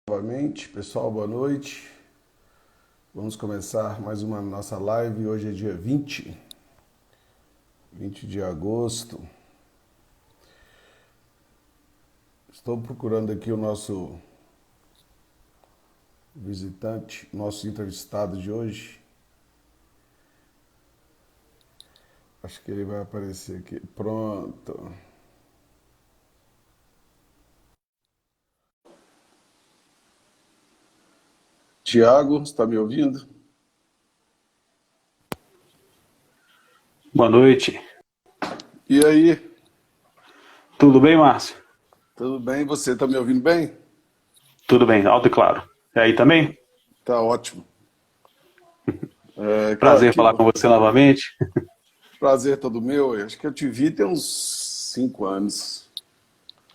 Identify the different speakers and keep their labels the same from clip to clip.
Speaker 1: Novamente, pessoal, boa noite. Vamos começar mais uma nossa live. Hoje é dia 20 de agosto. Estou procurando aqui o nosso visitante, nosso entrevistado de hoje. Acho que ele vai aparecer aqui. Pronto. Tiago, está me ouvindo?
Speaker 2: Boa noite.
Speaker 1: E aí?
Speaker 2: Tudo bem, Márcio?
Speaker 1: Tudo bem? Você está me ouvindo bem?
Speaker 2: Tudo bem, alto e claro. E aí também?
Speaker 1: Tá ótimo.
Speaker 2: Prazer
Speaker 1: Que
Speaker 2: falar com você novamente.
Speaker 1: prazer todo meu. Acho que eu te vi tem uns 5 anos.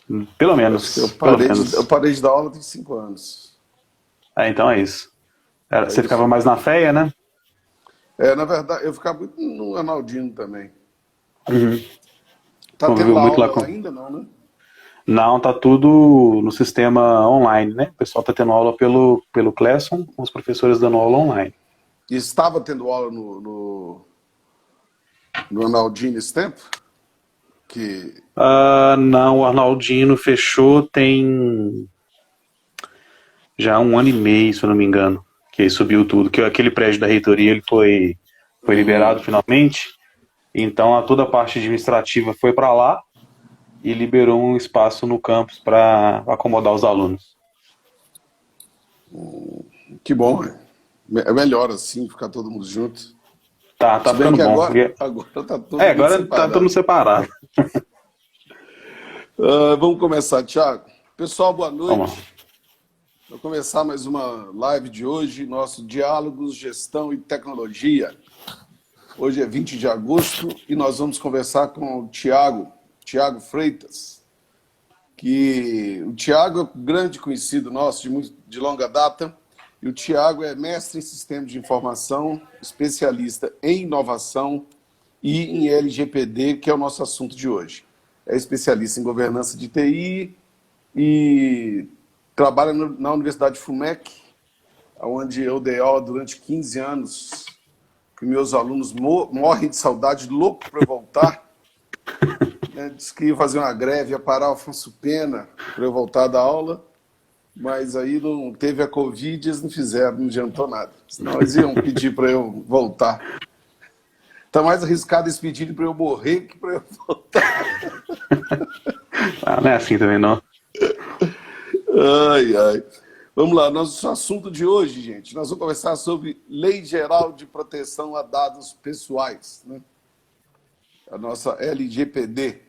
Speaker 2: Pelo
Speaker 1: Acho que eu
Speaker 2: menos, pelo
Speaker 1: parei de, eu
Speaker 2: menos.
Speaker 1: parei de dar aula tem 5 anos.
Speaker 2: Então é isso.
Speaker 1: É
Speaker 2: Você ficava
Speaker 1: isso.
Speaker 2: mais na feia, né?
Speaker 1: Na verdade, eu ficava muito no Arnaldino também.
Speaker 2: Uhum.
Speaker 1: Tá tendo
Speaker 2: Conviveu
Speaker 1: lá
Speaker 2: muito lá
Speaker 1: aula
Speaker 2: com...
Speaker 1: ainda, não, né?
Speaker 2: Não, tá tudo no sistema online, né? O pessoal tá tendo aula pelo Classroom, com os professores dando aula online.
Speaker 1: E estava tendo aula no Arnaldino esse tempo? Que,
Speaker 2: Não, o Arnaldino fechou tem já 1 ano e meio, se eu não me engano, que aí subiu tudo, que aquele prédio da reitoria ele foi liberado finalmente. Então toda a parte administrativa foi para lá e liberou um espaço no campus para acomodar os alunos.
Speaker 1: que bom, né? É melhor assim, ficar todo mundo junto.
Speaker 2: Tá
Speaker 1: Se bem
Speaker 2: ficando
Speaker 1: que
Speaker 2: bom.
Speaker 1: agora tá todo mundo
Speaker 2: Agora tá todo
Speaker 1: separado.
Speaker 2: mundo separado.
Speaker 1: Vamos começar, Thiago. Pessoal, boa
Speaker 2: Vamos lá.
Speaker 1: noite. Vou começar mais uma live de hoje, nosso Diálogos, Gestão e Tecnologia. Hoje é 20 de agosto e nós vamos conversar com o Tiago Freitas, que o Tiago é um grande conhecido nosso de longa data, e o Tiago é mestre em sistemas de informação, especialista em inovação e em LGPD, que é o nosso assunto de hoje. É especialista em governança de TI e trabalha na Universidade FUMEC, onde eu dei aula durante 15 anos, que meus alunos morrem de saudade, louco para voltar. Disse que ia fazer uma greve, ia parar o Afonso Pena para eu voltar da aula, mas aí não teve a Covid, eles não fizeram, não adiantou nada. Senão eles iam pedir para eu voltar. Está mais arriscado eles pedirem para eu morrer que para eu voltar.
Speaker 2: Não é assim também não.
Speaker 1: Ai, ai. Vamos lá, nosso assunto de hoje, gente. Nós vamos conversar sobre Lei Geral de Proteção a Dados Pessoais, né? A nossa LGPD.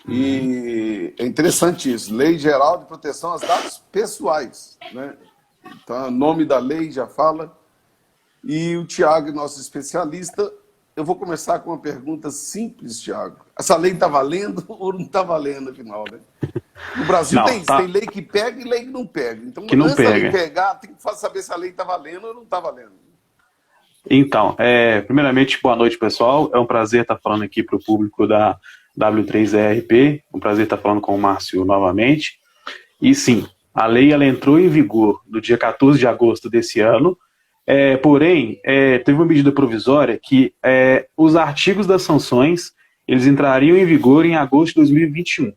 Speaker 1: E é interessante isso, Lei Geral de Proteção aos Dados Pessoais, né? Então, o nome da lei já fala. E o Tiago, nosso especialista, eu vou começar com uma pergunta simples, Tiago. Essa lei está valendo ou não está valendo, afinal, né? No Brasil
Speaker 2: Não,
Speaker 1: tem isso, tem
Speaker 2: tá.
Speaker 1: lei que pega e lei que não pega. Então,
Speaker 2: Que não
Speaker 1: antes da lei
Speaker 2: pega.
Speaker 1: pegar, tem que saber se a lei está valendo ou não está valendo.
Speaker 2: Então, primeiramente, boa noite, pessoal. É um prazer estar falando aqui para o público da W3ERP. Um prazer estar falando com o Márcio novamente. E sim, a lei ela entrou em vigor no dia 14 de agosto desse ano. Porém, teve uma medida provisória que os artigos das sanções eles entrariam em vigor em agosto de 2021.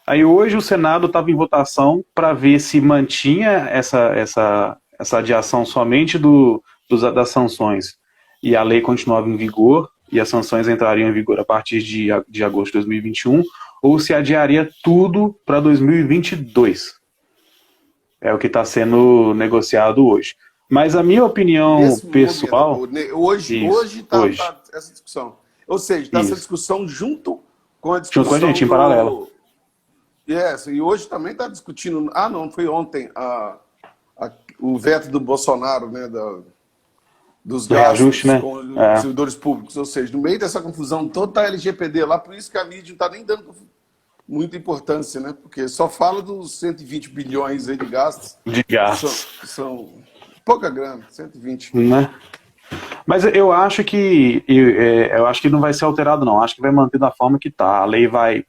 Speaker 2: Aí hoje o Senado estava em votação para ver se mantinha essa adiação somente das sanções e a lei continuava em vigor e as sanções entrariam em vigor a partir de agosto de 2021 ou se adiaria tudo para 2022. É o que está sendo negociado hoje. Mas a minha opinião
Speaker 1: Nesse momento,
Speaker 2: pessoal... Isso,
Speaker 1: hoje está
Speaker 2: hoje.
Speaker 1: tá essa discussão. Ou seja, está essa
Speaker 2: Isso.
Speaker 1: discussão junto com a
Speaker 2: Junto com a
Speaker 1: discussão
Speaker 2: gente, em paralelo.
Speaker 1: do. Yes, e hoje também está discutindo. Ah, não, foi ontem o veto do Bolsonaro, né, dos
Speaker 2: Do reajuste,
Speaker 1: gastos
Speaker 2: né?
Speaker 1: com os servidores públicos. Ou seja, no meio dessa confusão toda está a LGPD lá, por isso que a mídia não está nem dando muita importância, né? Porque só fala dos 120 bilhões aí de gastos.
Speaker 2: De gastos.
Speaker 1: São pouca grana, 120.
Speaker 2: Né? Mas eu acho que não vai ser alterado, não. Acho que vai manter da forma que está. A lei vai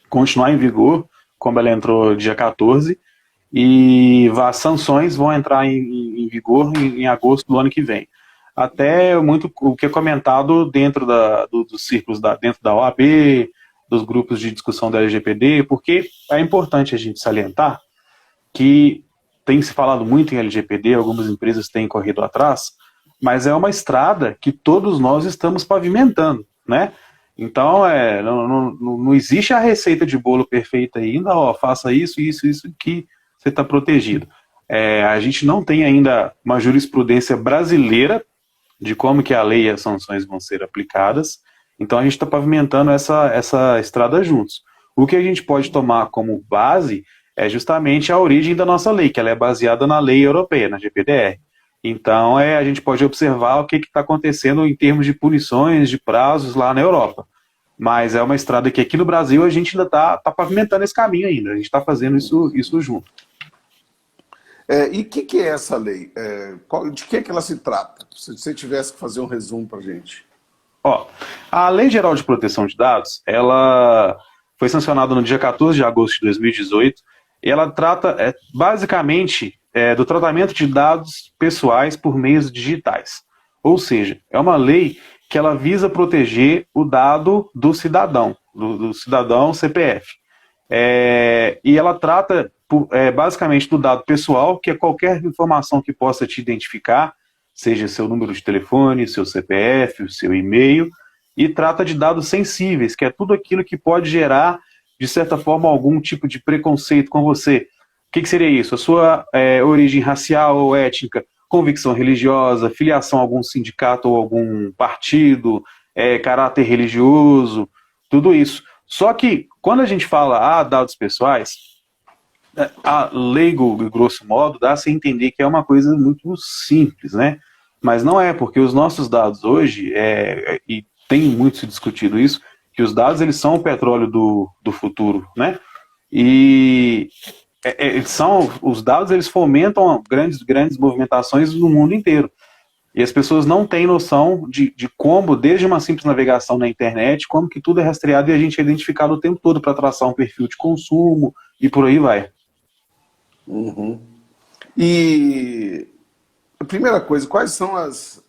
Speaker 2: continuar em vigor, como ela entrou dia 14. e as sanções vão entrar em vigor em agosto do ano que vem. Até muito o que é comentado dentro dos círculos, dentro da OAB, dos grupos de discussão da LGPD, porque é importante a gente salientar que tem se falado muito em LGPD, algumas empresas têm corrido atrás, mas é uma estrada que todos nós estamos pavimentando, né? Então, não existe a receita de bolo perfeita ainda, ó, faça isso, isso, isso, que você está protegido. A gente não tem ainda uma jurisprudência brasileira de como que a lei e as sanções vão ser aplicadas, então a gente está pavimentando essa estrada juntos. O que a gente pode tomar como base é justamente a origem da nossa lei, que ela é baseada na lei europeia, na GPDR. Então, a gente pode observar o que está acontecendo em termos de punições, de prazos lá na Europa. Mas é uma estrada que aqui no Brasil a gente ainda está pavimentando esse caminho ainda, a gente está fazendo isso junto.
Speaker 1: E o que é essa lei? De que ela se trata? Se você tivesse que fazer um resumo para a gente.
Speaker 2: A Lei Geral de Proteção de Dados, ela foi sancionada no dia 14 de agosto de 2018, e ela trata basicamente do tratamento de dados pessoais por meios digitais. Ou seja, é uma lei que ela visa proteger o dado do cidadão CPF. E ela trata basicamente do dado pessoal, que é qualquer informação que possa te identificar, seja seu número de telefone, seu CPF, o seu e-mail, e trata de dados sensíveis, que é tudo aquilo que pode gerar, de certa forma, algum tipo de preconceito com você. O que seria isso? A sua origem racial ou étnica, convicção religiosa, filiação a algum sindicato ou algum partido, caráter religioso, tudo isso. Só que, quando a gente fala dados pessoais, a lei, grosso modo, dá-se a entender que é uma coisa muito simples, né? Mas não é, porque os nossos dados hoje, e tem muito se discutido isso, que os dados eles são o petróleo do futuro, né? E os dados eles fomentam grandes movimentações no mundo inteiro. E as pessoas não têm noção de como, desde uma simples navegação na internet, como que tudo é rastreado e a gente é identificado o tempo todo para traçar um perfil de consumo e por aí vai.
Speaker 1: Uhum. E a primeira coisa, quais são as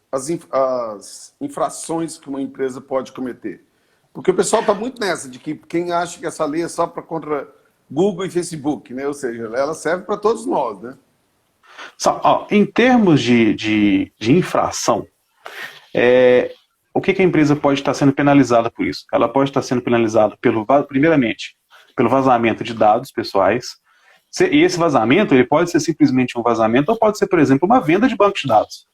Speaker 1: infrações que uma empresa pode cometer? Porque o pessoal está muito nessa, de que quem acha que essa lei é só contra Google e Facebook, né? Ou seja, ela serve para todos nós, né?
Speaker 2: Em termos de infração, o que a empresa pode estar sendo penalizada por isso? Ela pode estar sendo penalizada, primeiramente, pelo vazamento de dados pessoais. E esse vazamento ele pode ser simplesmente um vazamento ou pode ser, por exemplo, uma venda de banco de dados.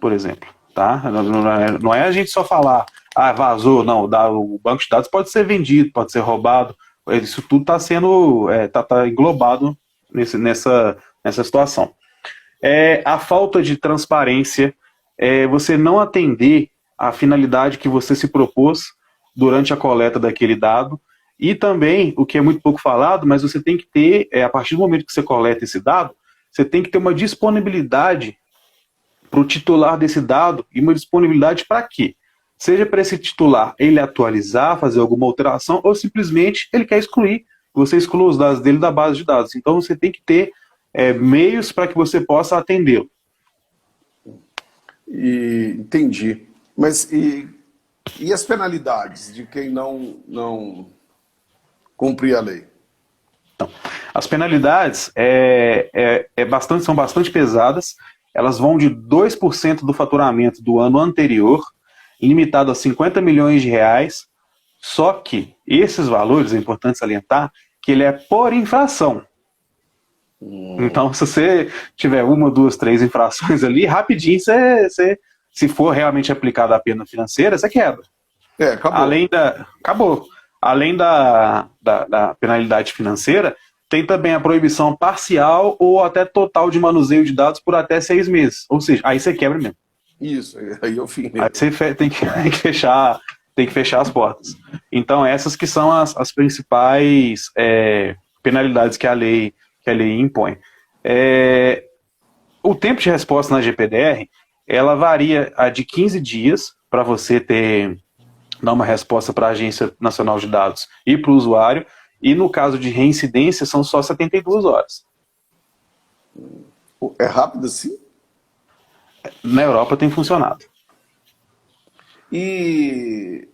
Speaker 2: Por exemplo. Tá? Não é a gente só falar, vazou, não, o banco de dados pode ser vendido, pode ser roubado. Isso tudo está sendo tá englobado nessa situação. A falta de transparência, você não atender à finalidade que você se propôs durante a coleta daquele dado, e também, o que é muito pouco falado, mas você tem que ter, a partir do momento que você coleta esse dado, você tem que ter uma disponibilidade para o titular desse dado, e uma disponibilidade para quê? Seja para esse titular ele atualizar, fazer alguma alteração, ou simplesmente ele quer excluir, você exclua os dados dele da base de dados. Então você tem que ter meios para que você possa atendê-lo.
Speaker 1: Entendi. Mas e as penalidades de quem não cumprir a lei?
Speaker 2: Então, as penalidades são bastante pesadas. Elas vão de 2% do faturamento do ano anterior, limitado a 50 milhões de reais, só que esses valores, é importante salientar, que ele é por infração. Então, se você tiver 1, 2, 3 infrações ali, rapidinho, se for realmente aplicada a pena financeira, você quebra.
Speaker 1: Acabou.
Speaker 2: Acabou. Além da penalidade financeira, tem também a proibição parcial ou até total de manuseio de dados por até 6 meses. Ou seja, aí você quebra mesmo.
Speaker 1: Isso, aí eu fiz mesmo.
Speaker 2: Aí você tem que fechar as portas. Então essas que são as principais penalidades que a lei impõe. O tempo de resposta na GPDR, ela varia de 15 dias para você dar uma resposta para a Agência Nacional de Dados e para o usuário, e no caso de reincidência são só 72 horas.
Speaker 1: É rápido assim?
Speaker 2: Na Europa tem funcionado.
Speaker 1: E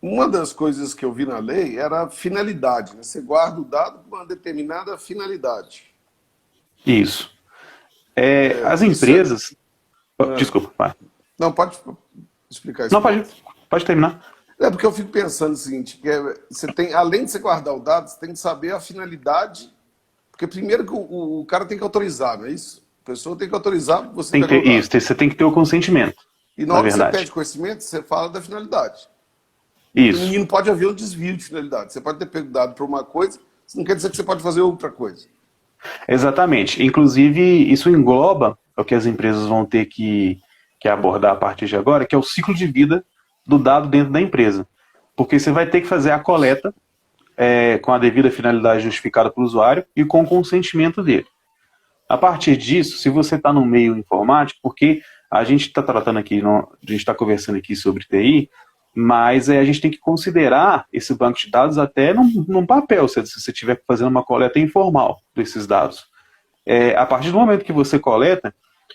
Speaker 1: uma das coisas que eu vi na lei era a finalidade, né? Você guarda o dado com uma determinada finalidade.
Speaker 2: Isso. As
Speaker 1: Isso é...
Speaker 2: empresas.
Speaker 1: ah,
Speaker 2: Desculpa, vai.
Speaker 1: Não, pode explicar esse
Speaker 2: Não,
Speaker 1: ponto.
Speaker 2: pode terminar.
Speaker 1: É porque eu fico pensando o seguinte, você tem, além de você guardar o dado, você tem que saber a finalidade, porque primeiro que o cara tem que autorizar, não é isso? A pessoa tem que autorizar para você
Speaker 2: Tem que
Speaker 1: pegar o
Speaker 2: ter
Speaker 1: dado.
Speaker 2: isso, você tem que ter o consentimento,
Speaker 1: E na
Speaker 2: na
Speaker 1: hora que você
Speaker 2: verdade.
Speaker 1: pede conhecimento, você fala da finalidade.
Speaker 2: Isso,
Speaker 1: E não pode haver um desvio de finalidade. Você pode ter pego dado para uma coisa, isso não quer dizer que você pode fazer outra coisa.
Speaker 2: exatamente. Inclusive, isso engloba o que as empresas vão ter que abordar a partir de agora, que é o ciclo de vida do dado dentro da empresa. Porque você vai ter que fazer a coleta com a devida finalidade justificada pelo usuário e com o consentimento dele. A partir disso, se você está no meio informático, porque a gente está tratando aqui, a gente está conversando aqui sobre TI, mas a gente tem que considerar esse banco de dados até num papel, se você estiver fazendo uma coleta informal desses dados. A partir do momento que você coleta,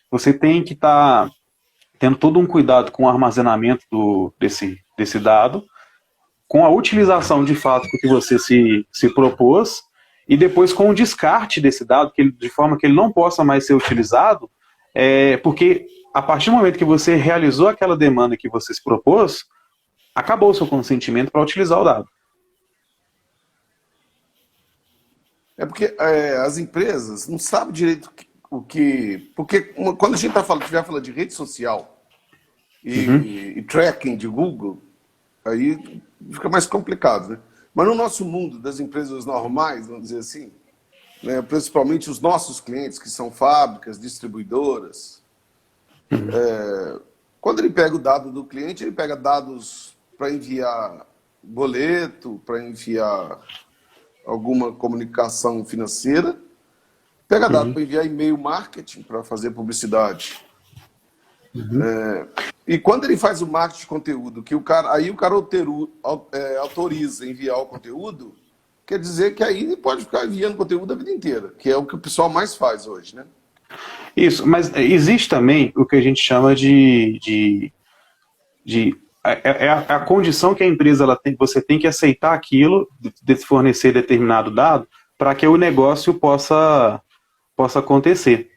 Speaker 2: você tem que estar tendo todo um cuidado com o armazenamento desse dado, com a utilização de fato que você se propôs, e depois com o descarte desse dado, de forma que ele não possa mais ser utilizado, porque a partir do momento que você realizou aquela demanda que você se propôs, acabou o seu consentimento para utilizar o dado.
Speaker 1: É porque as empresas não sabem direito o que. Porque quando a gente estiver falando de rede social e tracking de Google, aí fica mais complicado, né? Mas no nosso mundo das empresas normais, vamos dizer assim, né, principalmente os nossos clientes, que são fábricas, distribuidoras, quando ele pega o dado do cliente, ele pega dados para enviar boleto, para enviar alguma comunicação financeira, pega dado para enviar e-mail marketing, para fazer publicidade. E quando ele faz o marketing de conteúdo, que aí o cara autoriza enviar o conteúdo, quer dizer que aí ele pode ficar enviando conteúdo a vida inteira, que é o que o pessoal mais faz hoje, né?
Speaker 2: Isso, mas existe também o que a gente chama a condição que a empresa você tem que aceitar aquilo, de fornecer determinado dado, para que o negócio possa acontecer,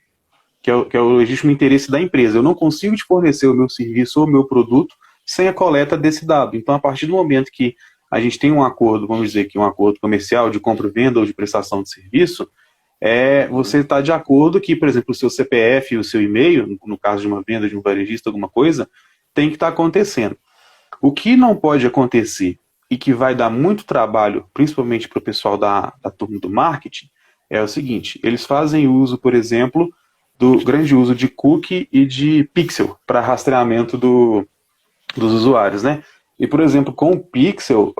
Speaker 2: que é o legítimo interesse da empresa. Eu não consigo te fornecer o meu serviço ou o meu produto sem a coleta desse dado. Então, a partir do momento que a gente tem um acordo, vamos dizer que um acordo comercial de compra e venda ou de prestação de serviço, você está de acordo que, por exemplo, o seu CPF e o seu e-mail, no caso de uma venda de um varejista, alguma coisa, tem que estar acontecendo. O que não pode acontecer e que vai dar muito trabalho, principalmente para o pessoal da turma do marketing, é o seguinte: eles fazem uso, por exemplo, do grande uso de cookie e de pixel para rastreamento dos usuários, né? E, por exemplo, com o pixel,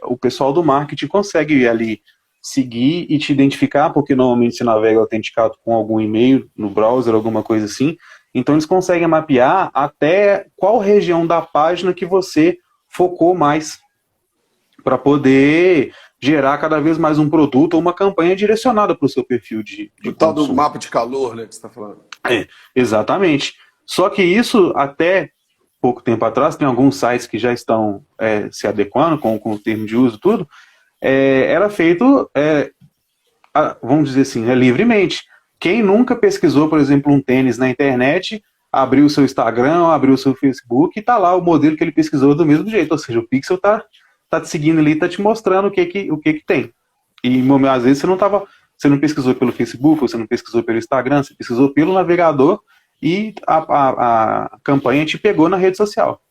Speaker 2: o pessoal do marketing consegue ali seguir e te identificar, porque normalmente você navega autenticado com algum e-mail no browser, alguma coisa assim. Então eles conseguem mapear até qual região da página que você focou mais para poder gerar cada vez mais um produto ou uma campanha direcionada para o seu perfil de
Speaker 1: O tal do
Speaker 2: consumo.
Speaker 1: mapa de calor, né, que você está falando.
Speaker 2: Exatamente. Só que isso, até pouco tempo atrás, tem alguns sites que já estão se adequando com o termo de uso, tudo, era feito, vamos dizer assim, livremente. Quem nunca pesquisou, por exemplo, um tênis na internet, abriu o seu Instagram, abriu o seu Facebook e tá lá o modelo que ele pesquisou do mesmo jeito. Ou seja, o Pixel tá te seguindo ali, tá te mostrando o que tem. E às vezes você não pesquisou pelo Facebook, você não pesquisou pelo Instagram, você pesquisou pelo navegador e a campanha te pegou na rede social.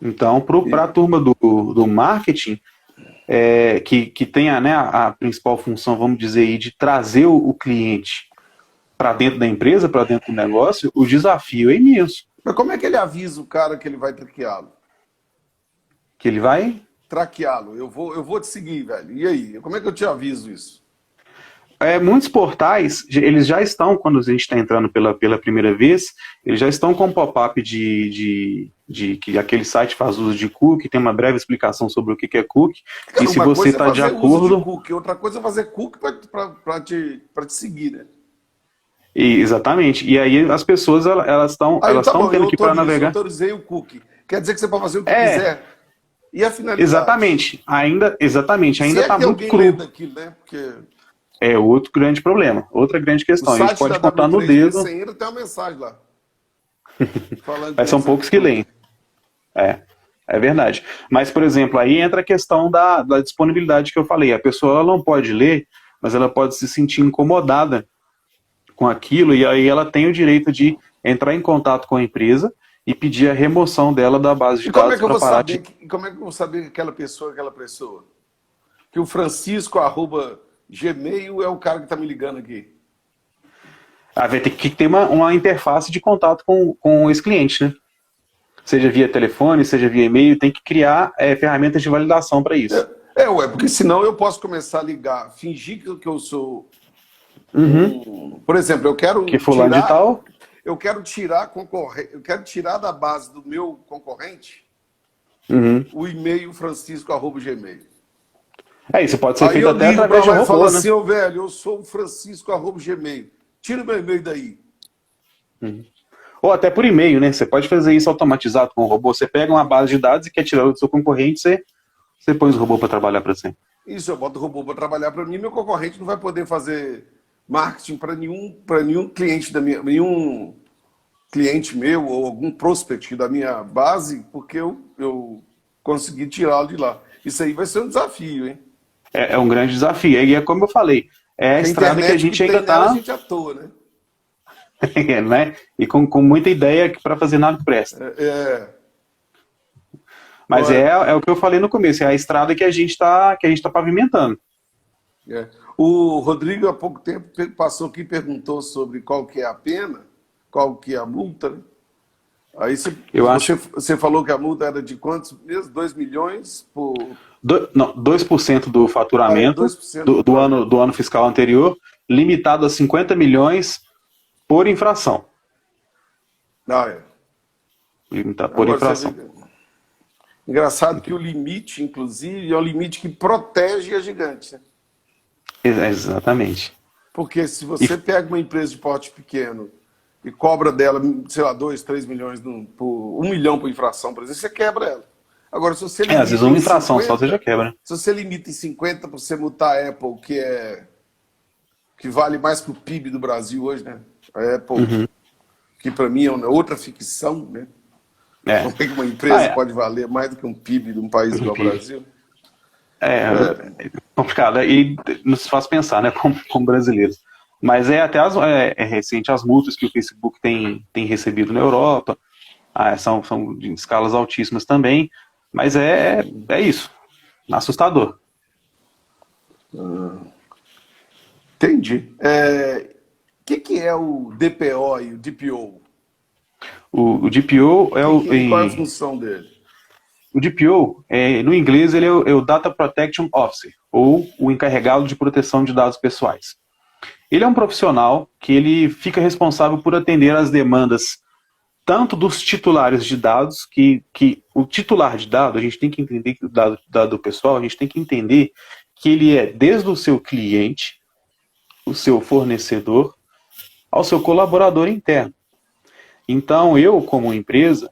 Speaker 2: Então, para a turma do marketing, que tenha, né, a principal função, vamos dizer aí, de trazer o cliente para dentro da empresa, para dentro do negócio, o desafio é imenso.
Speaker 1: Mas como é que ele avisa o cara que ele vai traqueá-lo?
Speaker 2: Que ele vai...
Speaker 1: Traqueá-lo. Eu vou te seguir, velho. E aí? Como é que eu te aviso isso?
Speaker 2: Muitos portais, eles já estão, quando a gente está entrando pela primeira vez, eles já estão com pop-up de que aquele site faz uso de cookie, tem uma breve explicação sobre o que é cookie,
Speaker 1: Cara,
Speaker 2: e se você está de acordo...
Speaker 1: Uso de cookie, outra coisa é fazer cookie para te seguir, né?
Speaker 2: Exatamente. E aí as pessoas, elas estão tendo que para navegar...
Speaker 1: Eu autorizei o cookie. Quer dizer que você pode fazer o que quiser. E a finalidade?
Speaker 2: Exatamente. Ainda está muito cru.
Speaker 1: Daquilo, né? Porque...
Speaker 2: É outro grande problema, outra grande questão. A gente pode contar no dedo.
Speaker 1: Você entra, tem uma mensagem lá.
Speaker 2: Mas são poucos que leem. É verdade. Mas, por exemplo, aí entra a questão da disponibilidade que eu falei. A pessoa ela não pode ler, mas ela pode se sentir incomodada com aquilo, e aí ela tem o direito de entrar em contato com a empresa e pedir a remoção dela da base de dados para parar de...
Speaker 1: Como é que eu vou saber que aquela pessoa? Que o Francisco, @gmail, é o cara que está me ligando aqui.
Speaker 2: Vai ter que ter uma interface de contato com esse cliente, né? Seja via telefone, seja via e-mail, tem que criar ferramentas de validação para isso.
Speaker 1: Porque senão eu posso começar a ligar, fingir que eu sou... Por exemplo, eu quero
Speaker 2: que fulano de tal...
Speaker 1: Eu quero tirar da base do meu concorrente o e-mail francisco@gmail.
Speaker 2: Isso pode ser feito até através de robô,
Speaker 1: né? Assim, velho, eu sou o francisco@gmail. Tira o meu e-mail daí.
Speaker 2: Ou até por e-mail, né? Você pode fazer isso automatizado com o robô. Você pega uma base de dados e quer tirar do seu concorrente, você põe o robô para trabalhar para você.
Speaker 1: Isso, eu boto o robô para trabalhar para mim. Meu concorrente não vai poder fazer marketing para nenhum cliente nenhum cliente meu ou algum prospect da minha base, porque eu consegui tirá-lo de lá. Isso aí vai ser um desafio, hein?
Speaker 2: É um grande desafio. E é como eu falei, a estrada que a gente ainda está...
Speaker 1: A gente atua, né?
Speaker 2: né? E com muita ideia para fazer nada que presta. Mas é o que eu falei no começo, é a estrada que a gente tá pavimentando.
Speaker 1: O Rodrigo, há pouco tempo, passou aqui e perguntou sobre qual que é a pena, qual que é a multa, né? Aí você falou que a multa era de quantos mesmo? 2 milhões por...
Speaker 2: 2% do faturamento 2% do ano fiscal anterior, limitado a 50 milhões por infração. Limitado por infração.
Speaker 1: Engraçado que o limite, inclusive, é um limite que protege a gigante, né?
Speaker 2: Exatamente.
Speaker 1: Porque se você pega uma empresa de porte pequeno e cobra dela, sei lá, 2, 3 milhões, 1 milhão por infração, por exemplo, você quebra ela. Agora, se você limita
Speaker 2: às vezes uma infração 50, só você já quebra.
Speaker 1: Se você limita em 50 para você multar a Apple, que vale mais que o PIB do Brasil hoje, né? A Apple, que para mim é outra ficção, né? Como é que uma empresa pode valer mais do que um PIB de um país igual o Brasil?
Speaker 2: É complicado, e nos faz pensar, né, como brasileiros. Mas até recente as multas que o Facebook tem recebido na Europa, são de escalas altíssimas também, mas é isso, assustador.
Speaker 1: Entendi. O que é o DPO e o DPO?
Speaker 2: O DPO
Speaker 1: qual é a função dele?
Speaker 2: O DPO, no inglês, ele é o Data Protection Officer, ou o encarregado de proteção de dados pessoais. Ele é um profissional que ele fica responsável por atender às demandas tanto dos titulares de dados, que o titular de dado, a gente tem que entender que o dado pessoal, a gente tem que entender que ele é desde o seu cliente, o seu fornecedor, ao seu colaborador interno. Então, eu, como empresa,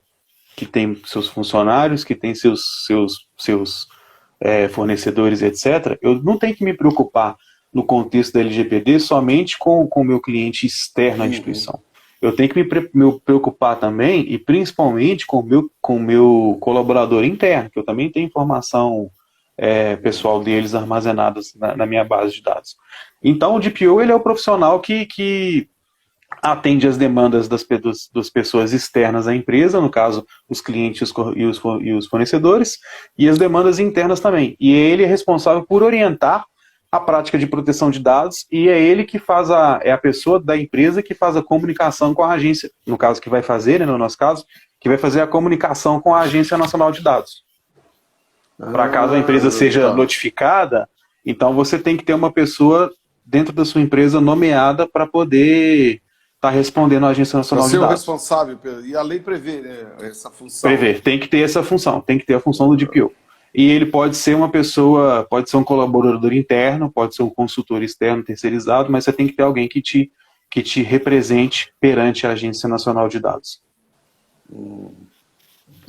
Speaker 2: que tem seus funcionários, que tem seus fornecedores, etc., eu não tenho que me preocupar no contexto da LGPD somente com o meu cliente externo à instituição. Eu tenho que me preocupar também, e principalmente com o meu colaborador interno, que eu também tenho informação pessoal deles armazenadas na minha base de dados. Então, o DPO ele é o profissional que atende às demandas das pessoas externas à empresa, no caso, os clientes e os fornecedores, e as demandas internas também. E ele é responsável por orientar a prática de proteção de dados, e é ele que faz a pessoa da empresa que faz a comunicação com a agência, no caso que vai fazer, né, no nosso caso, que vai fazer a comunicação com a Agência Nacional de Dados. Para caso a empresa seja notificada, então você tem que ter uma pessoa dentro da sua empresa nomeada para poder estar respondendo à Agência
Speaker 1: Para
Speaker 2: Nacional de
Speaker 1: ser o
Speaker 2: Dados.
Speaker 1: responsável, e a lei prevê, né, essa função.
Speaker 2: Prever, tem que ter essa função, tem que ter a função do DPO. E ele pode ser uma pessoa, pode ser um colaborador interno, pode ser um consultor externo terceirizado, mas você tem que ter alguém que te represente perante a Agência Nacional de Dados.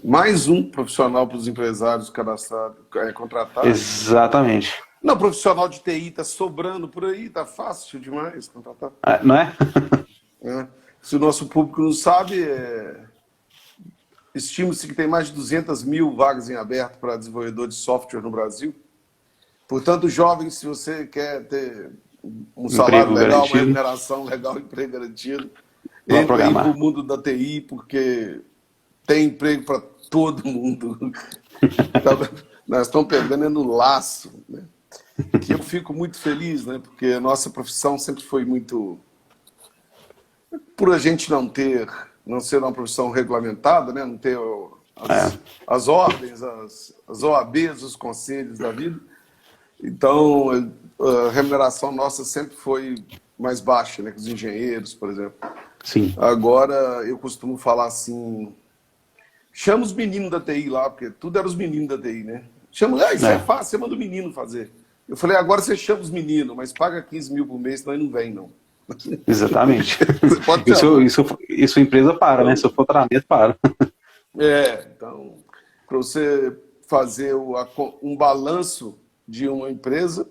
Speaker 1: Mais um profissional para os empresários cadastrados, contratados.
Speaker 2: Exatamente.
Speaker 1: Não, profissional de TI está sobrando por aí, está fácil demais contratar.
Speaker 2: Não é?
Speaker 1: Se o nosso público não sabe, estima-se que tem mais de 200 mil vagas em aberto para desenvolvedor de software no Brasil. Portanto, jovens, se você quer ter um salário legal, garantido, uma remuneração legal, emprego garantido, entre aí para o mundo da TI, porque tem emprego para todo mundo. Nós estamos pegando no laço, né? Que eu fico muito feliz, né? Porque a nossa profissão sempre foi muito... Por a gente não ser uma profissão regulamentada, né? Não ter as ordens, as OABs, os conselhos da vida. Então, a remuneração nossa sempre foi mais baixa, né? Que os engenheiros, por exemplo.
Speaker 2: Sim.
Speaker 1: Agora, eu costumo falar assim... Chama os meninos da TI lá, porque tudo era os meninos da TI, né? Chama, isso é fácil, você manda o menino fazer. Eu falei, agora você chama os meninos, mas paga 15 mil por mês, senão ele não vem, não.
Speaker 2: Exatamente.
Speaker 1: Você pode
Speaker 2: isso a empresa para, né? Se eu for treinamento, para.
Speaker 1: Então, para você fazer um balanço de uma empresa,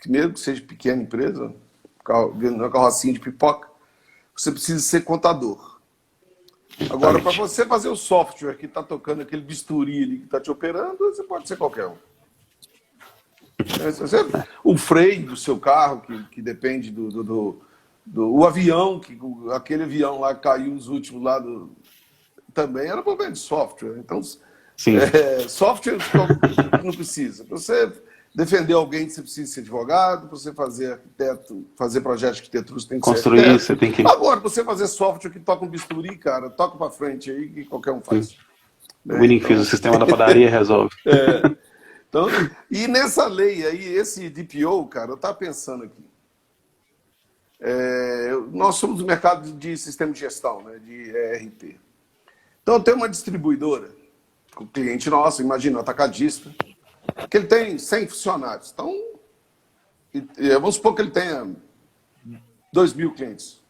Speaker 1: mesmo que seja pequena empresa, uma carrocinha de pipoca, você precisa ser contador. Agora, para você fazer o software que está tocando aquele bisturi ali que está te operando, você pode ser qualquer um. O freio do seu carro, que depende do avião, aquele avião lá que caiu os últimos lá, também era problema de software. Então, software não precisa. Para você defender alguém, você precisa ser advogado. Para você fazer arquiteto, fazer projeto de arquitetura, você tem que
Speaker 2: construir,
Speaker 1: ser arquiteto.
Speaker 2: Você tem que...
Speaker 1: Agora, para você fazer software que toca um bisturi, cara, toca para frente aí, que qualquer um faz.
Speaker 2: O Winning Fizz, o sistema da padaria, resolve.
Speaker 1: Então, e nessa lei aí, esse DPO, cara, eu estava pensando aqui. Nós somos o mercado de sistema de gestão, né, de ERP. Então, tem uma distribuidora, o cliente nosso, imagina, um atacadista, que ele tem 100 funcionários. Então, vamos supor que ele tenha 2.000 clientes.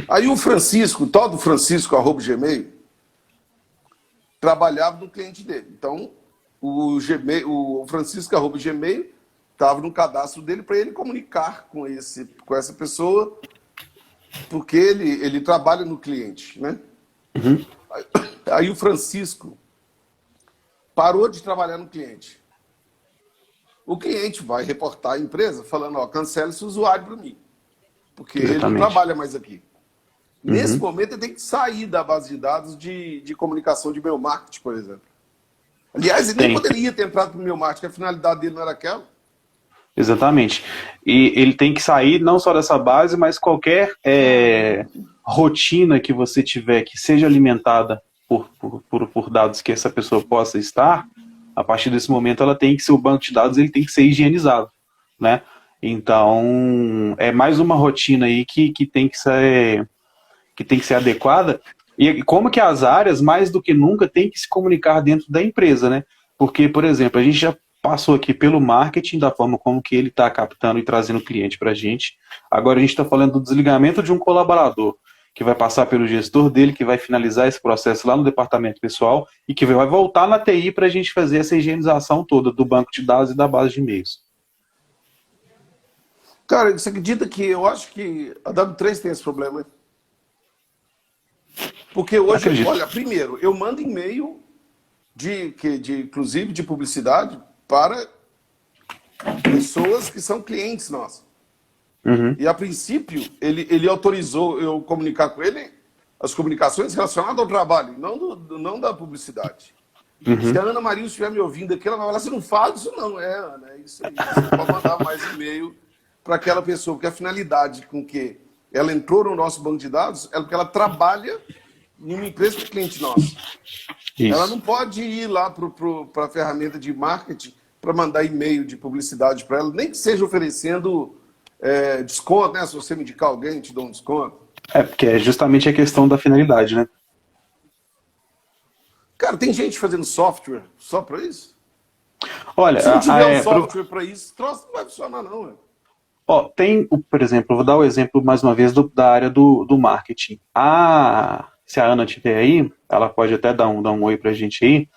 Speaker 1: Aí o Francisco, todo Francisco, @gmail, trabalhava no cliente dele. Então, o Francisco, @gmail, estava no cadastro dele para ele comunicar com essa pessoa, porque ele trabalha no cliente, né? Aí o Francisco parou de trabalhar no cliente. O cliente vai reportar a empresa falando, cancela esse usuário para mim, porque ele não trabalha mais aqui. Nesse momento, ele tem que sair da base de dados de comunicação de e-mail marketing, por exemplo. Aliás, ele nem poderia ter entrado para o e-mail marketing, a finalidade dele não era aquela.
Speaker 2: Exatamente. E ele tem que sair não só dessa base, mas qualquer rotina que você tiver que seja alimentada por dados que essa pessoa possa estar, a partir desse momento ela tem que ser, o banco de dados ele tem que ser higienizado, né? Então, é mais uma rotina aí que tem que ser adequada. E como que as áreas, mais do que nunca, têm que se comunicar dentro da empresa, né? Porque, por exemplo, a gente já passou aqui pelo marketing, da forma como que ele está captando e trazendo cliente para a gente. Agora a gente está falando do desligamento de um colaborador, que vai passar pelo gestor dele, que vai finalizar esse processo lá no departamento pessoal e que vai voltar na TI para a gente fazer essa higienização toda do banco de dados e da base de e-mails.
Speaker 1: Cara, você acredita que eu acho que a W3 tem esse problema? Porque hoje, olha, primeiro, eu mando e-mail inclusive de publicidade para pessoas que são clientes nossos. E a princípio, ele autorizou eu comunicar com ele as comunicações relacionadas ao trabalho, não da publicidade. Se a Ana Maria estiver me ouvindo aqui, ela vai falar, você não fala isso não, Ana, é isso aí. Você pode mandar mais e-mail para aquela pessoa, porque a finalidade com que ela entrou no nosso banco de dados é porque ela trabalha em uma empresa que é cliente nosso.
Speaker 2: Isso.
Speaker 1: Ela não pode ir lá para a ferramenta de marketing para mandar e-mail de publicidade para ela, nem que seja oferecendo desconto, né? Se você me indicar alguém, te dou um desconto.
Speaker 2: Porque é justamente a questão da finalidade, né?
Speaker 1: Cara, tem gente fazendo software só para isso?
Speaker 2: Olha,
Speaker 1: Se não tiver um software para isso, troço não vai funcionar, não. Né?
Speaker 2: Tem, por exemplo, vou dar o exemplo mais uma vez da área do marketing. Se a Ana estiver aí, ela pode até dar um oi pra gente aí.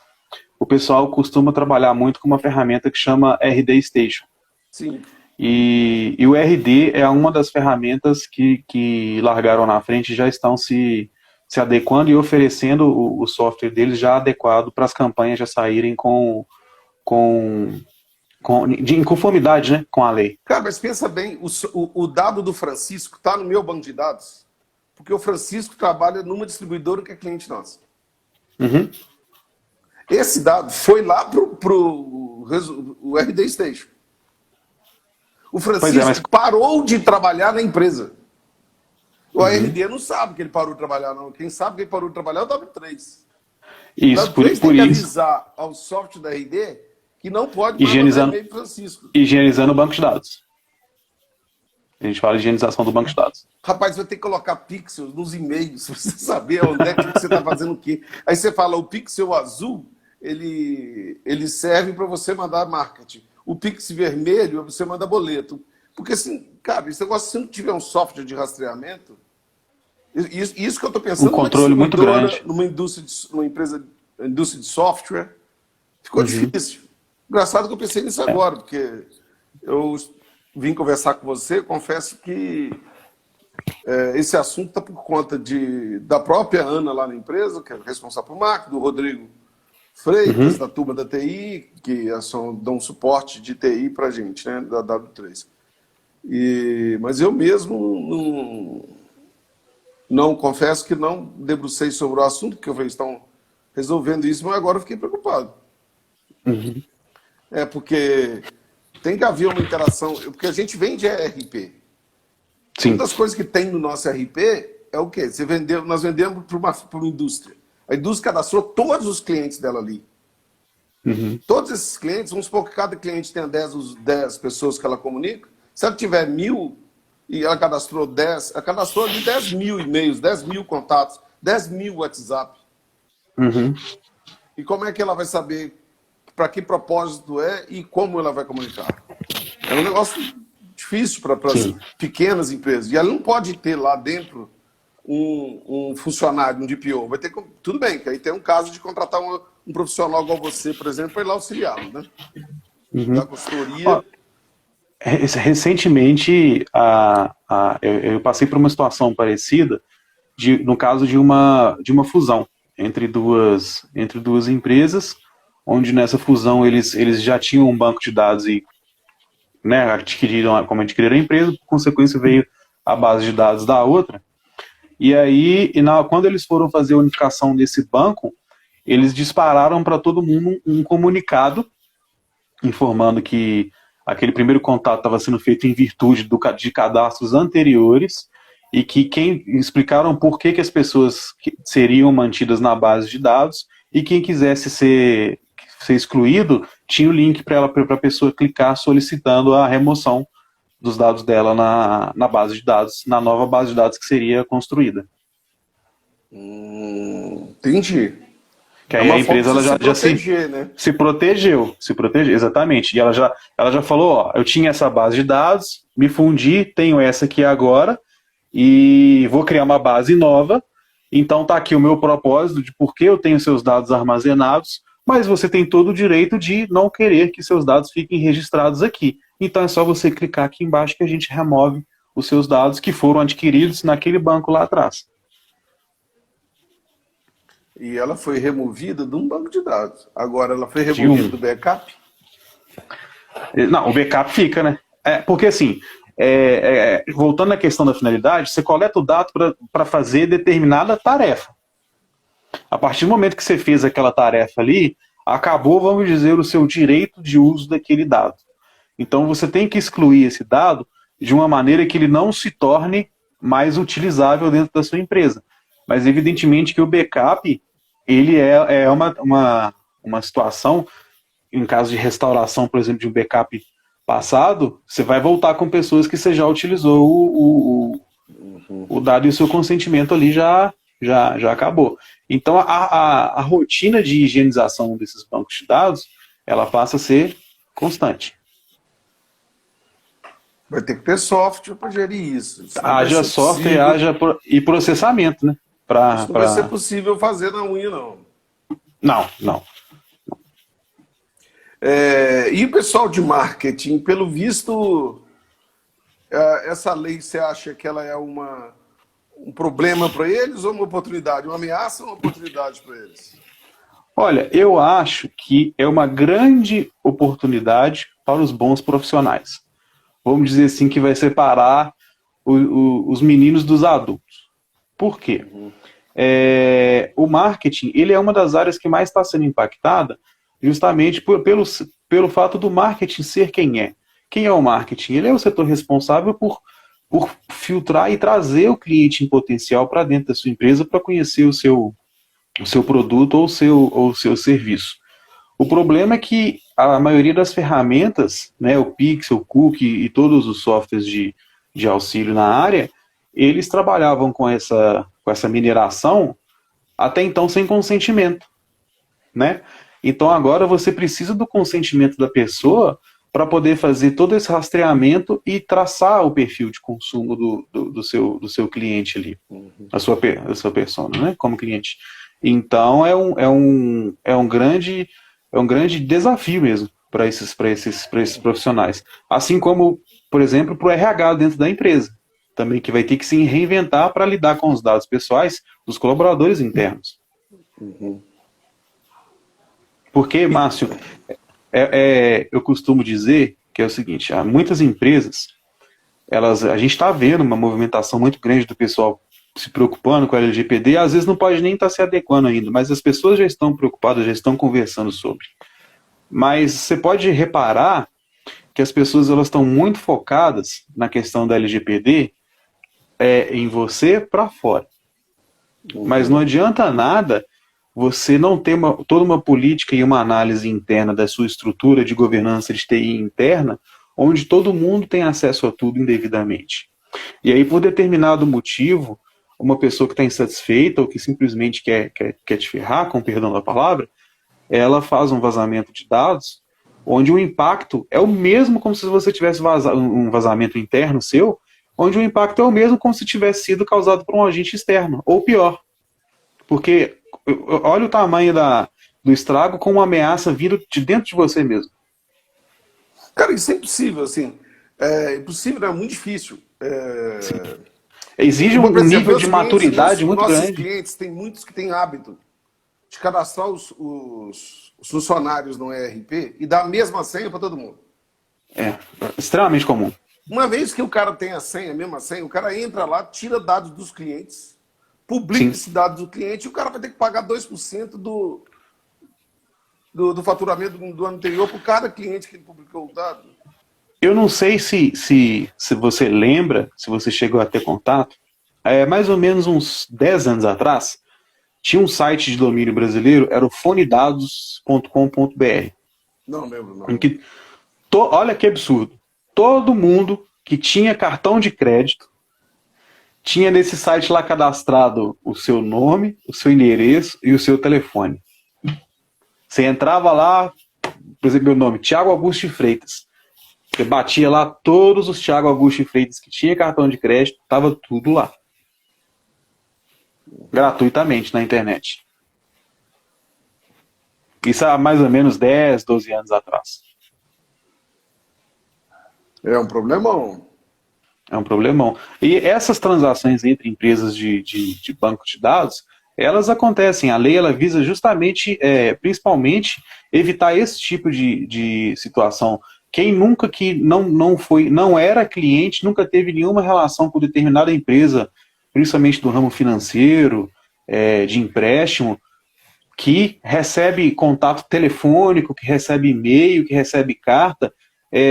Speaker 2: O pessoal costuma trabalhar muito com uma ferramenta que chama RD Station.
Speaker 1: Sim.
Speaker 2: E o RD é uma das ferramentas que largaram na frente e já estão se adequando e oferecendo o software deles já adequado para as campanhas já saírem em conformidade, né, com a lei.
Speaker 1: Cara, mas pensa bem, o dado do Francisco está no meu banco de dados, porque o Francisco trabalha numa distribuidora que é cliente nossa.
Speaker 2: Uhum.
Speaker 1: Esse dado foi lá pro RD Station. O Francisco parou de trabalhar na empresa. O RD não sabe que ele parou de trabalhar, não. Quem sabe que ele parou de trabalhar é o W3.
Speaker 2: Isso,
Speaker 1: o W3 tem que avisar ao software da RD que não pode mandar e-mail para Francisco.
Speaker 2: Higienizando o banco de dados. A gente fala de higienização do banco de dados.
Speaker 1: Rapaz, vai ter que colocar pixels nos e-mails para você saber onde é que você está fazendo o quê. Aí você fala, o pixel azul, ele serve para você mandar marketing. O pixel vermelho, você manda boleto. Porque, assim, cara, esse negócio, se não tiver um software de rastreamento, isso que eu estou pensando,
Speaker 2: um controle muito grande.
Speaker 1: numa empresa, indústria de software, ficou difícil. Engraçado que eu pensei nisso agora, porque eu vim conversar com você, confesso que esse assunto está por conta da própria Ana lá na empresa, que é responsável por marketing, do Rodrigo Freitas, da turma da TI, que dão suporte de TI para a gente, né, da W3. Mas eu mesmo não confesso que não debrucei sobre o assunto, porque eles estão resolvendo isso, mas agora eu fiquei preocupado. Porque tem que haver uma interação, porque a gente vende ERP. Sim. Uma das coisas que tem no nosso ERP é o quê? Nós vendemos para uma indústria. A indústria cadastrou todos os clientes dela ali. Todos esses clientes, vamos supor que cada cliente tenha 10 pessoas que ela comunica. Se ela tiver 1.000 e ela cadastrou 10, ela cadastrou ali 10.000 e-mails, 10.000 contatos, 10.000 WhatsApp. E como é que ela vai saber para que propósito é e como ela vai comunicar? É um negócio difícil para as pequenas empresas. E ela não pode ter lá dentro um funcionário, um DPO. Vai ter, tudo bem, que aí tem um caso de contratar um profissional igual você, por exemplo, para ir lá auxiliá-lo, né? Da consultoria.
Speaker 2: Recentemente, eu passei por uma situação parecida, no caso de uma fusão entre duas empresas, onde nessa fusão eles já tinham um banco de dados e, né, adquiriram a empresa, por consequência veio a base de dados da outra. E aí, quando eles foram fazer a unificação desse banco, eles dispararam para todo mundo um comunicado informando que aquele primeiro contato estava sendo feito em virtude de cadastros anteriores e que explicaram por que as pessoas seriam mantidas na base de dados e quem quisesse ser excluído tinha o link para a pessoa clicar solicitando a remoção dos dados dela na base de dados, na nova base de dados que seria construída.
Speaker 1: Entendi.
Speaker 2: Que aí a empresa ela já se protegeu, exatamente. E ela já falou, eu tinha essa base de dados, me fundi, tenho essa aqui agora e vou criar uma base nova. Então tá aqui o meu propósito de por que eu tenho seus dados armazenados, mas você tem todo o direito de não querer que seus dados fiquem registrados aqui. Então é só você clicar aqui embaixo que a gente remove os seus dados que foram adquiridos naquele banco lá atrás.
Speaker 1: E ela foi removida de um banco de dados. Agora ela foi removida do backup?
Speaker 2: Não, o backup fica, né? Porque assim, voltando à questão da finalidade, você coleta o dado para fazer determinada tarefa. A partir do momento que você fez aquela tarefa ali, acabou, vamos dizer, o seu direito de uso daquele dado. Então você tem que excluir esse dado de uma maneira que ele não se torne mais utilizável dentro da sua empresa. Mas evidentemente que o backup, ele é uma situação, em caso de restauração, por exemplo, de um backup passado, você vai voltar com pessoas que você já utilizou o dado e o seu consentimento ali já acabou. Então, a rotina de higienização desses bancos de dados, ela passa a ser constante.
Speaker 1: Vai ter que ter software para gerir isso.
Speaker 2: Haja software, e processamento, né?
Speaker 1: Isso não vai ser possível fazer na unha, não.
Speaker 2: Não.
Speaker 1: E o pessoal de marketing, pelo visto, essa lei, você acha que ela é um problema para eles ou uma oportunidade? Uma ameaça ou uma oportunidade para eles?
Speaker 2: Olha, eu acho que é uma grande oportunidade para os bons profissionais. Vamos dizer assim, que vai separar os meninos dos adultos. Por quê? O marketing, ele é uma das áreas que mais está sendo impactada justamente pelo fato do marketing ser quem é. Quem é o marketing? Ele é o setor responsável por filtrar e trazer o cliente em potencial para dentro da sua empresa para conhecer o seu produto ou o seu serviço. O problema é que a maioria das ferramentas, né, o Pixel, o Cookie e todos os softwares de auxílio na área, eles trabalhavam com essa mineração até então sem consentimento, né? Então agora você precisa do consentimento da pessoa para poder fazer todo esse rastreamento e traçar o perfil de consumo do seu cliente ali, a sua persona, né, como cliente. Então é um grande desafio mesmo para esses profissionais. Assim como, por exemplo, para o RH dentro da empresa, também que vai ter que se reinventar para lidar com os dados pessoais dos colaboradores internos. Porque, Márcio, eu costumo dizer que é o seguinte, há muitas empresas, a gente está vendo uma movimentação muito grande do pessoal se preocupando com a LGPD, às vezes não pode nem estar se adequando ainda, mas as pessoas já estão preocupadas, já estão conversando sobre. Mas você pode reparar que as pessoas elas estão muito focadas na questão da LGPD em você para fora. Mas não adianta nada você não ter toda uma política e uma análise interna da sua estrutura de governança de TI interna, onde todo mundo tem acesso a tudo indevidamente. E aí, por determinado motivo, uma pessoa que está insatisfeita ou que simplesmente quer te ferrar, com perdão da palavra, ela faz um vazamento de dados, onde o impacto é o mesmo como se você tivesse um vazamento interno seu, onde o impacto é o mesmo como se tivesse sido causado por um agente externo, ou pior. Porque olha o tamanho do estrago com uma ameaça vindo de dentro de você mesmo.
Speaker 1: Cara, isso é impossível, assim. É impossível, é muito difícil.
Speaker 2: Exige um nível de maturidade muito grande.
Speaker 1: Nossos clientes, tem muitos que têm hábito de cadastrar os funcionários no ERP e dar a mesma senha para todo mundo.
Speaker 2: É extremamente comum.
Speaker 1: Uma vez que o cara tem a mesma senha, o cara entra lá, tira dados dos clientes, publica esses dados do cliente e o cara vai ter que pagar 2% do faturamento do ano anterior por cada cliente que ele publicou o dado.
Speaker 2: Eu não sei se você lembra, se você chegou a ter contato, mais ou menos uns 10 anos atrás, tinha um site de domínio brasileiro, era o fonedados.com.br.
Speaker 1: Não lembro, não.
Speaker 2: Olha que absurdo. Todo mundo que tinha cartão de crédito tinha nesse site lá cadastrado o seu nome, o seu endereço e o seu telefone. Você entrava lá, por exemplo, meu nome, Thiago Augusto de Freitas. Você batia lá todos os Thiago Augusto de Freitas que tinha cartão de crédito, estava tudo lá. Gratuitamente na internet. Isso há mais ou menos 10, 12 anos atrás.
Speaker 1: É um problemão.
Speaker 2: É um problemão. E essas transações entre empresas de banco de dados, elas acontecem. A lei ela visa justamente, principalmente, evitar esse tipo de situação. Quem nunca que não era cliente, nunca teve nenhuma relação com determinada empresa, principalmente do ramo financeiro, de empréstimo, que recebe contato telefônico, que recebe e-mail, que recebe carta.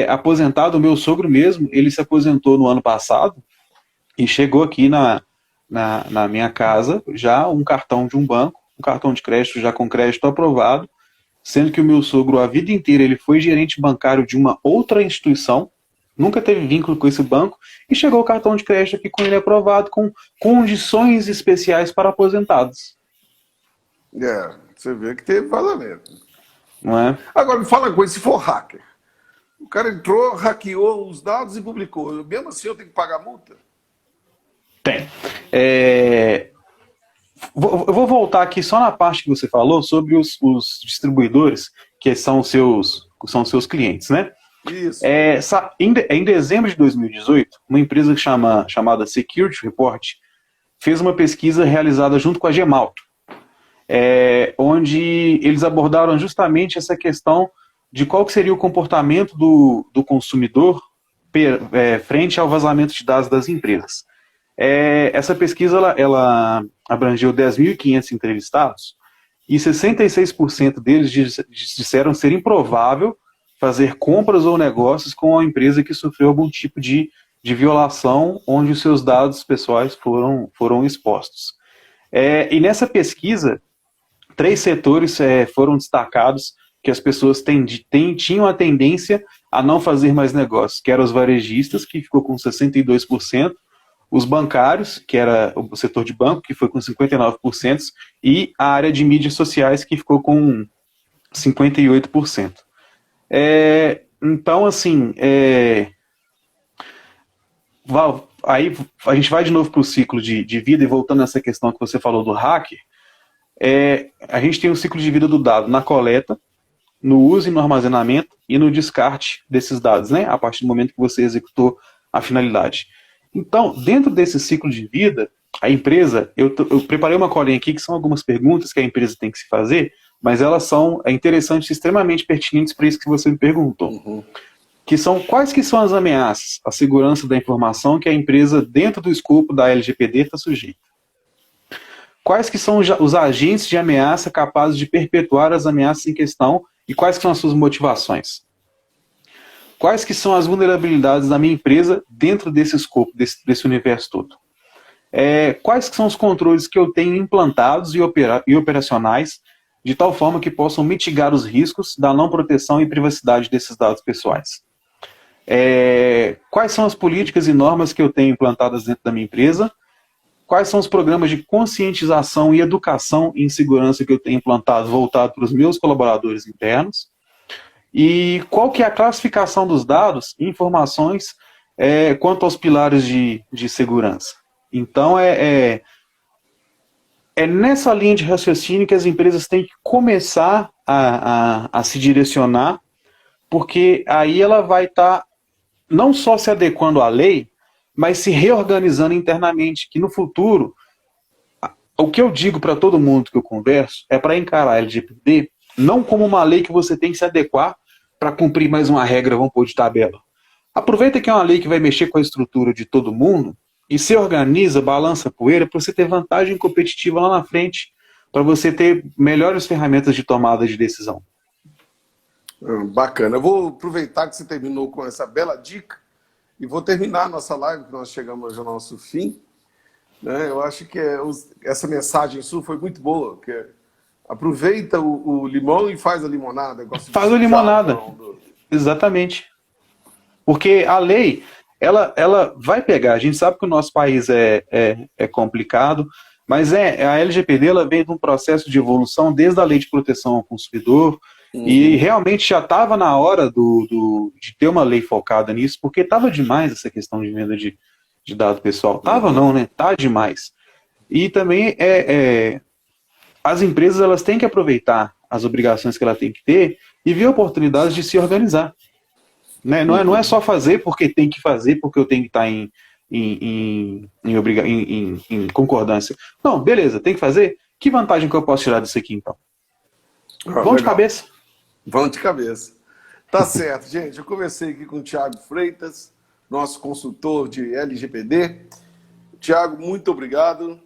Speaker 2: Aposentado, o meu sogro mesmo, ele se aposentou no ano passado e chegou aqui na minha casa já um cartão de um banco, um cartão de crédito já com crédito aprovado, sendo que o meu sogro, a vida inteira, ele foi gerente bancário de uma outra instituição, nunca teve vínculo com esse banco, e chegou o cartão de crédito aqui com ele aprovado, com condições especiais para aposentados.
Speaker 1: Você vê que teve vazamento.
Speaker 2: Não é?
Speaker 1: Agora, me fala uma coisa, se for hacker, o cara entrou, hackeou os dados e publicou, mesmo assim eu tenho que pagar multa?
Speaker 2: Tem. Eu vou voltar aqui só na parte que você falou sobre os distribuidores, que são seus clientes, né?
Speaker 1: Isso.
Speaker 2: Em dezembro de 2018, uma empresa chamada Security Report fez uma pesquisa realizada junto com a Gemalto, onde eles abordaram justamente essa questão de qual que seria o comportamento do consumidor frente ao vazamento de dados das empresas. Essa pesquisa ela abrangeu 10.500 entrevistados e 66% deles disseram ser improvável fazer compras ou negócios com a empresa que sofreu algum tipo de violação onde os seus dados pessoais foram expostos. E nessa pesquisa, 3 setores foram destacados que as pessoas tinham a tendência a não fazer mais negócios, que eram os varejistas, que ficou com 62%, os bancários, que era o setor de banco, que foi com 59%, e a área de mídias sociais, que ficou com 58%. Então, assim, Val, aí a gente vai de novo para o ciclo de vida, e voltando nessa questão que você falou do hacker, a gente tem um ciclo de vida do dado na coleta, no uso e no armazenamento e no descarte desses dados, né? A partir do momento que você executou a finalidade. Então, dentro desse ciclo de vida, a empresa, eu preparei uma colinha aqui que são algumas perguntas que a empresa tem que se fazer, mas elas são interessantes e extremamente pertinentes para isso que você me perguntou.
Speaker 1: Uhum.
Speaker 2: Que são quais que são as ameaças à segurança da informação que a empresa, dentro do escopo da LGPD, está sujeita? Quais que são os agentes de ameaça capazes de perpetuar as ameaças em questão e quais que são as suas motivações? Quais que são as vulnerabilidades da minha empresa dentro desse escopo, desse universo todo? Quais que são os controles que eu tenho implantados e operacionais de tal forma que possam mitigar os riscos da não proteção e privacidade desses dados pessoais? Quais são as políticas e normas que eu tenho implantadas dentro da minha empresa? Quais são os programas de conscientização e educação em segurança que eu tenho implantado voltado para os meus colaboradores internos? E qual que é a classificação dos dados e informações quanto aos pilares de segurança? Então, é nessa linha de raciocínio que as empresas têm que começar a se direcionar, porque aí ela vai estar não só se adequando à lei, mas se reorganizando internamente, que no futuro, o que eu digo para todo mundo que eu converso é para encarar a LGPD não como uma lei que você tem que se adequar para cumprir mais uma regra, vamos pôr de tabela. Aproveita que é uma lei que vai mexer com a estrutura de todo mundo e se organiza, balança a poeira para você ter vantagem competitiva lá na frente, para você ter melhores ferramentas de tomada de decisão.
Speaker 1: Bacana. Eu vou aproveitar que você terminou com essa bela dica e vou terminar a nossa live, que nós chegamos ao nosso fim. Né? Eu acho que essa mensagem sua foi muito boa, que aproveita o limão e faz a limonada.
Speaker 2: Faz a limonada, exatamente. Porque a lei, ela vai pegar. A gente sabe que o nosso país é complicado, mas a LGPD ela veio de um processo de evolução desde a Lei de Proteção ao Consumidor, e realmente já estava na hora de ter uma lei focada nisso, porque estava demais essa questão de venda de dado pessoal. Tava não, né? Tá demais. E também as empresas elas têm que aproveitar as obrigações que ela tem que ter e ver oportunidades de se organizar. Né? Não é só fazer porque tem que fazer, porque eu tenho que estar em concordância. Não, beleza, tem que fazer. Que vantagem que eu posso tirar disso aqui, então? Vamos de cabeça.
Speaker 1: Vamos de cabeça. Tá certo, gente. Eu conversei aqui com o Thiago Freitas, nosso consultor de LGPD. Thiago, muito obrigado.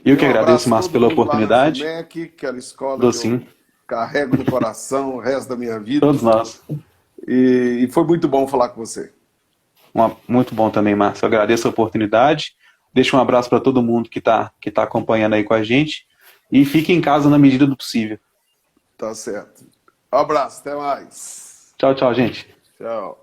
Speaker 2: Eu que agradeço, Márcio, pela oportunidade.
Speaker 1: FUMEC, aquela escola que eu carrego no coração o resto da minha vida.
Speaker 2: Todos nós.
Speaker 1: E foi muito bom falar com você.
Speaker 2: Muito bom também, Márcio. Eu agradeço a oportunidade. Deixo um abraço para todo mundo que tá acompanhando aí com a gente. E fique em casa na medida do possível.
Speaker 1: Tá certo. Um abraço, até mais.
Speaker 2: Tchau, tchau, gente.
Speaker 1: Tchau.